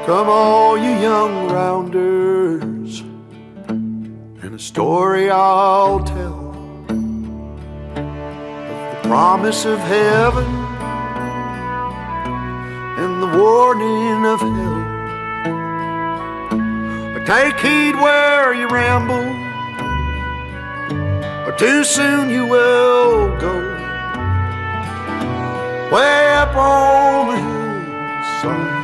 Come all you young rounders, and a story I'll tell of the promise of heaven and the warning of hell. But take heed where you ramble, or too soon you will go. Way up on the hillside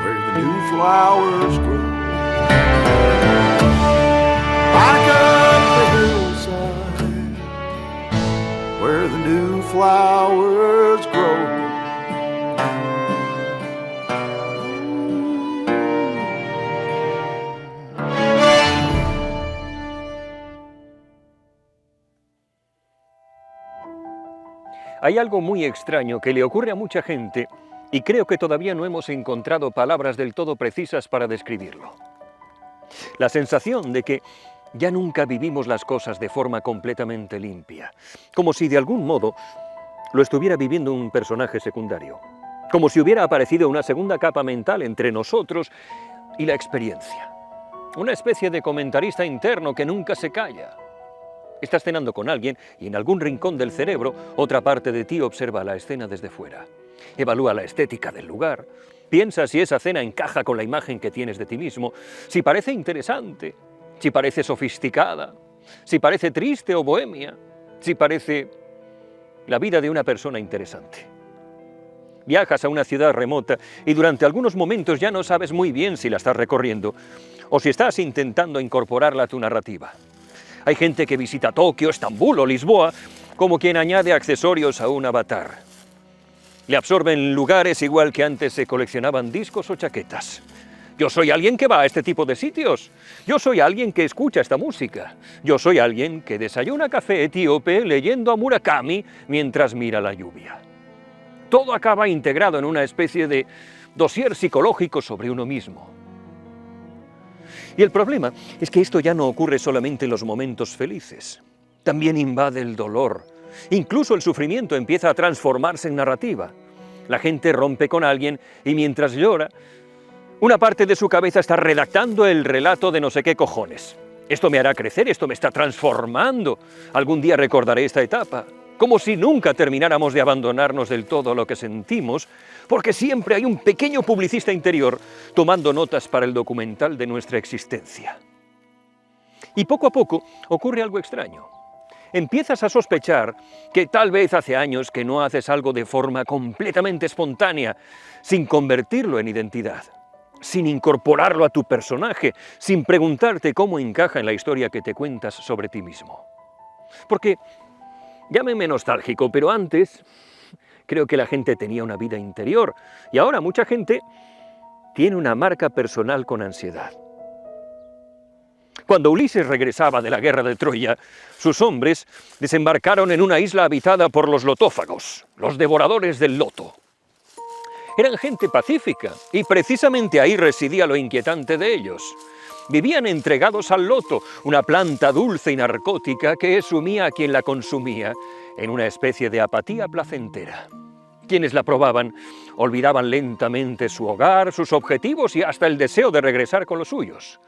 where the new flowers grow. Back up the hillside where the new flowers grow. Hay algo muy extraño que le ocurre a mucha gente y creo que todavía no hemos encontrado palabras del todo precisas para describirlo. La sensación de que ya nunca vivimos las cosas de forma completamente limpia, como si de algún modo lo estuviera viviendo un personaje secundario, como si hubiera aparecido una segunda capa mental entre nosotros y la experiencia. Una especie de comentarista interno que nunca se calla. Estás cenando con alguien y en algún rincón del cerebro otra parte de ti observa la escena desde fuera. Evalúa la estética del lugar, piensa si esa cena encaja con la imagen que tienes de ti mismo, si parece interesante, si parece sofisticada, si parece triste o bohemia, si parece la vida de una persona interesante. Viajas a una ciudad remota y durante algunos momentos ya no sabes muy bien si la estás recorriendo o si estás intentando incorporarla a tu narrativa. Hay gente que visita Tokio, Estambul o Lisboa como quien añade accesorios a un avatar. Le absorben lugares igual que antes se coleccionaban discos o chaquetas. Yo soy alguien que va a este tipo de sitios. Yo soy alguien que escucha esta música. Yo soy alguien que desayuna café etíope leyendo a Murakami mientras mira la lluvia. Todo acaba integrado en una especie de dossier psicológico sobre uno mismo. Y el problema es que esto ya no ocurre solamente en los momentos felices. También invade el dolor. Incluso el sufrimiento empieza a transformarse en narrativa. La gente rompe con alguien y mientras llora, una parte de su cabeza está redactando el relato de no sé qué cojones. Esto me hará crecer, esto me está transformando. Algún día recordaré esta etapa. Como si nunca termináramos de abandonarnos del todo lo que sentimos, porque siempre hay un pequeño publicista interior tomando notas para el documental de nuestra existencia. Y poco a poco ocurre algo extraño. Empiezas a sospechar que tal vez hace años que no haces algo de forma completamente espontánea, sin convertirlo en identidad, sin incorporarlo a tu personaje, sin preguntarte cómo encaja en la historia que te cuentas sobre ti mismo. Porque, llámeme nostálgico, pero antes creo que la gente tenía una vida interior y ahora mucha gente tiene una marca personal con ansiedad. Cuando Ulises regresaba de la guerra de Troya, sus hombres desembarcaron en una isla habitada por los lotófagos, los devoradores del loto. Eran gente pacífica y precisamente ahí residía lo inquietante de ellos. Vivían entregados al loto, una planta dulce y narcótica que sumía a quien la consumía en una especie de apatía placentera. Quienes la probaban olvidaban lentamente su hogar, sus objetivos y hasta el deseo de regresar con los suyos.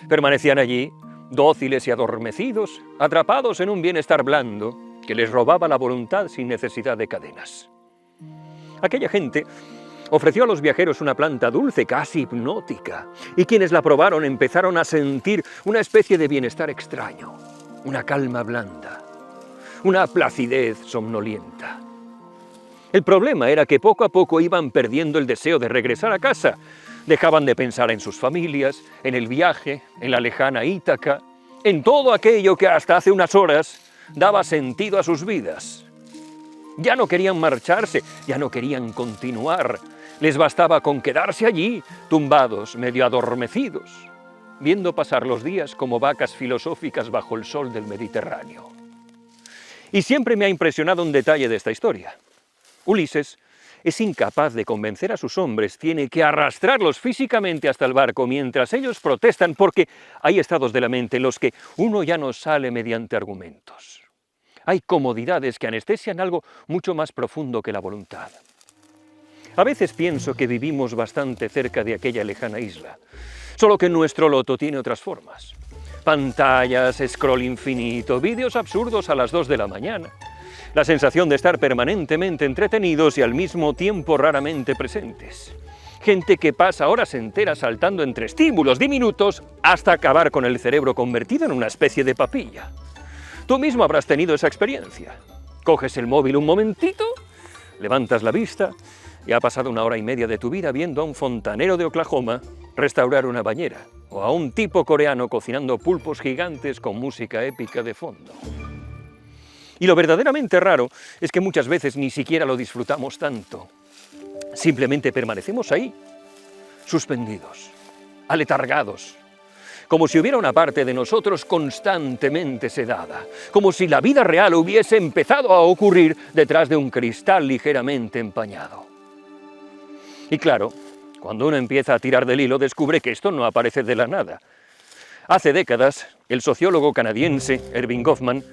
Permanecían allí, dóciles y adormecidos, atrapados en un bienestar blando que les robaba la voluntad sin necesidad de cadenas. Aquella gente ofreció a los viajeros una planta dulce, casi hipnótica, y quienes la probaron empezaron a sentir una especie de bienestar extraño, una calma blanda, una placidez somnolienta. El problema era que poco a poco iban perdiendo el deseo de regresar a casa. Dejaban de pensar en sus familias, en el viaje, en la lejana Ítaca, en todo aquello que hasta hace unas horas daba sentido a sus vidas. Ya no querían marcharse, ya no querían continuar. Les bastaba con quedarse allí, tumbados, medio adormecidos, viendo pasar los días como vacas filosóficas bajo el sol del Mediterráneo. Y siempre me ha impresionado un detalle de esta historia. Ulises es incapaz de convencer a sus hombres, tiene que arrastrarlos físicamente hasta el barco mientras ellos protestan porque hay estados de la mente en los que uno ya no sale mediante argumentos. Hay comodidades que anestesian algo mucho más profundo que la voluntad. A veces pienso que vivimos bastante cerca de aquella lejana isla, solo que nuestro loto tiene otras formas. Pantallas, scroll infinito, vídeos absurdos a las 2 de la mañana. La sensación de estar permanentemente entretenidos y al mismo tiempo raramente presentes. Gente que pasa horas enteras saltando entre estímulos diminutos hasta acabar con el cerebro convertido en una especie de papilla. Tú mismo habrás tenido esa experiencia. Coges el móvil un momentito, levantas la vista y ha pasado 1 hora y media de tu vida viendo a un fontanero de Oklahoma restaurar una bañera o a un tipo coreano cocinando pulpos gigantes con música épica de fondo. Y lo verdaderamente raro es que muchas veces ni siquiera lo disfrutamos tanto. Simplemente permanecemos ahí, suspendidos, aletargados, como si hubiera una parte de nosotros constantemente sedada, como si la vida real hubiese empezado a ocurrir detrás de un cristal ligeramente empañado. Y claro, cuando uno empieza a tirar del hilo, descubre que esto no aparece de la nada. Hace décadas, el sociólogo canadiense Erving Goffman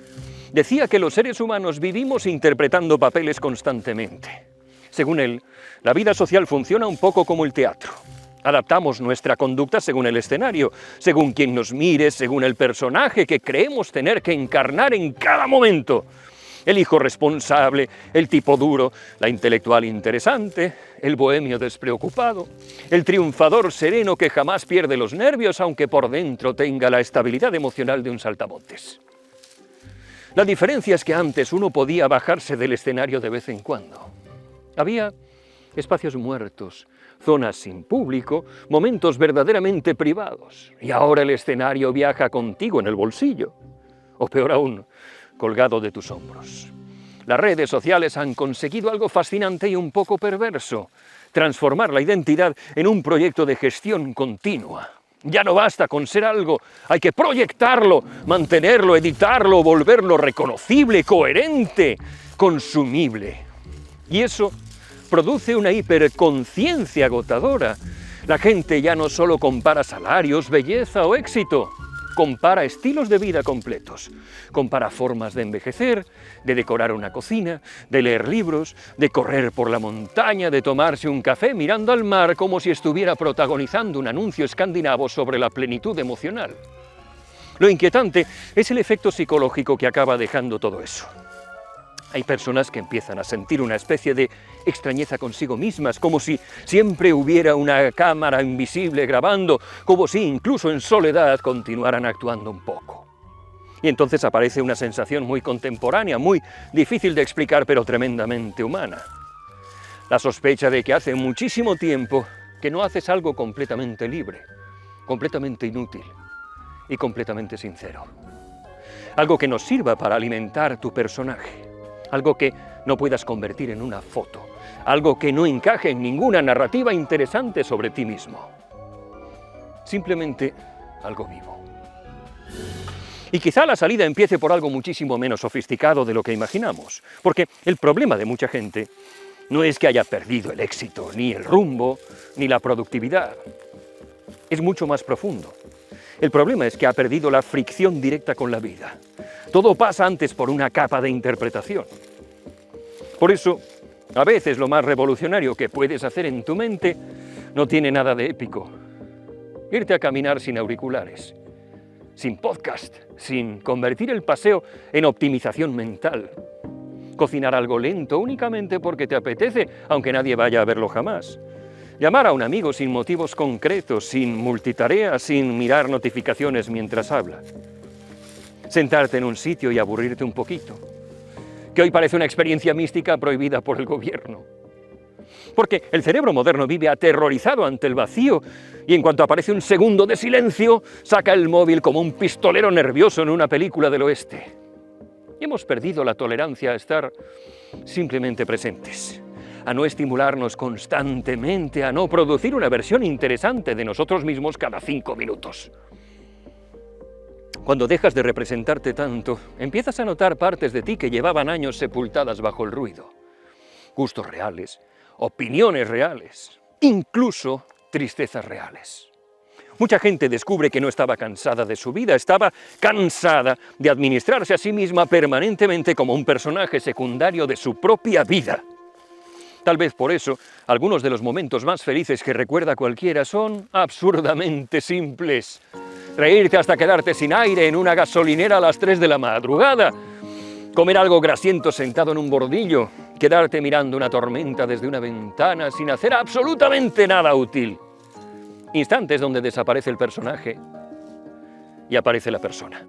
decía que los seres humanos vivimos interpretando papeles constantemente. Según él, la vida social funciona un poco como el teatro. Adaptamos nuestra conducta según el escenario, según quien nos mire, según el personaje que creemos tener que encarnar en cada momento. El hijo responsable, el tipo duro, la intelectual interesante, el bohemio despreocupado, el triunfador sereno que jamás pierde los nervios aunque por dentro tenga la estabilidad emocional de un saltamontes. La diferencia es que antes uno podía bajarse del escenario de vez en cuando. Había espacios muertos, zonas sin público, momentos verdaderamente privados. Y ahora el escenario viaja contigo en el bolsillo. O peor aún, colgado de tus hombros. Las redes sociales han conseguido algo fascinante y un poco perverso: transformar la identidad en un proyecto de gestión continua. Ya no basta con ser algo, hay que proyectarlo, mantenerlo, editarlo, volverlo reconocible, coherente, consumible. Y eso produce una hiperconciencia agotadora. La gente ya no solo compara salarios, belleza o éxito, compara estilos de vida completos, compara formas de envejecer, de decorar una cocina, de leer libros, de correr por la montaña, de tomarse un café mirando al mar como si estuviera protagonizando un anuncio escandinavo sobre la plenitud emocional. Lo inquietante es el efecto psicológico que acaba dejando todo eso. Hay personas que empiezan a sentir una especie de extrañeza consigo mismas, como si siempre hubiera una cámara invisible grabando, como si incluso en soledad continuaran actuando un poco. Y entonces aparece una sensación muy contemporánea, muy difícil de explicar, pero tremendamente humana. La sospecha de que hace muchísimo tiempo que no haces algo completamente libre, completamente inútil y completamente sincero. Algo que nos sirva para alimentar tu personaje. Algo que no puedas convertir en una foto, algo que no encaje en ninguna narrativa interesante sobre ti mismo. Simplemente algo vivo. Y quizá la salida empiece por algo muchísimo menos sofisticado de lo que imaginamos, porque el problema de mucha gente no es que haya perdido el éxito, ni el rumbo, ni la productividad. Es mucho más profundo. El problema es que ha perdido la fricción directa con la vida. Todo pasa antes por una capa de interpretación. Por eso, a veces lo más revolucionario que puedes hacer en tu mente no tiene nada de épico. Irte a caminar sin auriculares, sin podcast, sin convertir el paseo en optimización mental. Cocinar algo lento únicamente porque te apetece, aunque nadie vaya a verlo jamás. Llamar a un amigo sin motivos concretos, sin multitarea, sin mirar notificaciones mientras habla. Sentarte en un sitio y aburrirte un poquito, que hoy parece una experiencia mística prohibida por el gobierno. Porque el cerebro moderno vive aterrorizado ante el vacío y en cuanto aparece un segundo de silencio, saca el móvil como un pistolero nervioso en una película del oeste. Y hemos perdido la tolerancia a estar simplemente presentes, a no estimularnos constantemente, a no producir una versión interesante de nosotros mismos cada 5 minutos. Cuando dejas de representarte tanto, empiezas a notar partes de ti que llevaban años sepultadas bajo el ruido. Gustos reales, opiniones reales, incluso tristezas reales. Mucha gente descubre que no estaba cansada de su vida, estaba cansada de administrarse a sí misma permanentemente como un personaje secundario de su propia vida. Tal vez por eso, algunos de los momentos más felices que recuerda cualquiera son absurdamente simples. Reírte hasta quedarte sin aire en una gasolinera a las 3 de la madrugada, comer algo grasiento sentado en un bordillo, quedarte mirando una tormenta desde una ventana sin hacer absolutamente nada útil. Instantes donde desaparece el personaje y aparece la persona.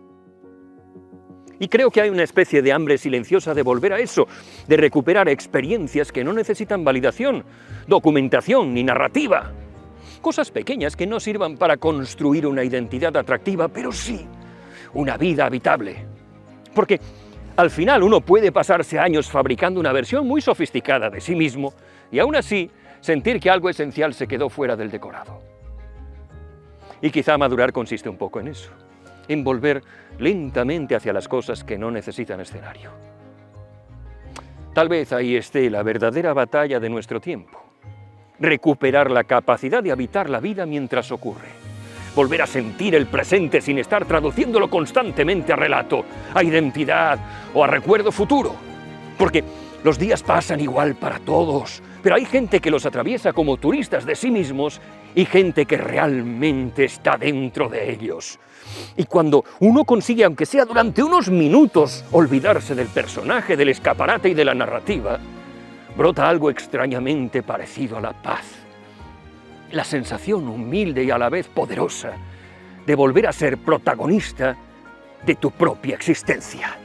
Y creo que hay una especie de hambre silenciosa de volver a eso, de recuperar experiencias que no necesitan validación, documentación ni narrativa. Cosas pequeñas que no sirvan para construir una identidad atractiva, pero sí una vida habitable. Porque al final uno puede pasarse años fabricando una versión muy sofisticada de sí mismo y aún así sentir que algo esencial se quedó fuera del decorado. Y quizá madurar consiste un poco en eso, en volver lentamente hacia las cosas que no necesitan escenario. Tal vez ahí esté la verdadera batalla de nuestro tiempo. Recuperar la capacidad de habitar la vida mientras ocurre. Volver a sentir el presente sin estar traduciéndolo constantemente a relato, a identidad o a recuerdo futuro. Porque los días pasan igual para todos, pero hay gente que los atraviesa como turistas de sí mismos y gente que realmente está dentro de ellos. Y cuando uno consigue, aunque sea durante unos minutos, olvidarse del personaje, del escaparate y de la narrativa, brota algo extrañamente parecido a la paz. La sensación humilde y a la vez poderosa de volver a ser protagonista de tu propia existencia.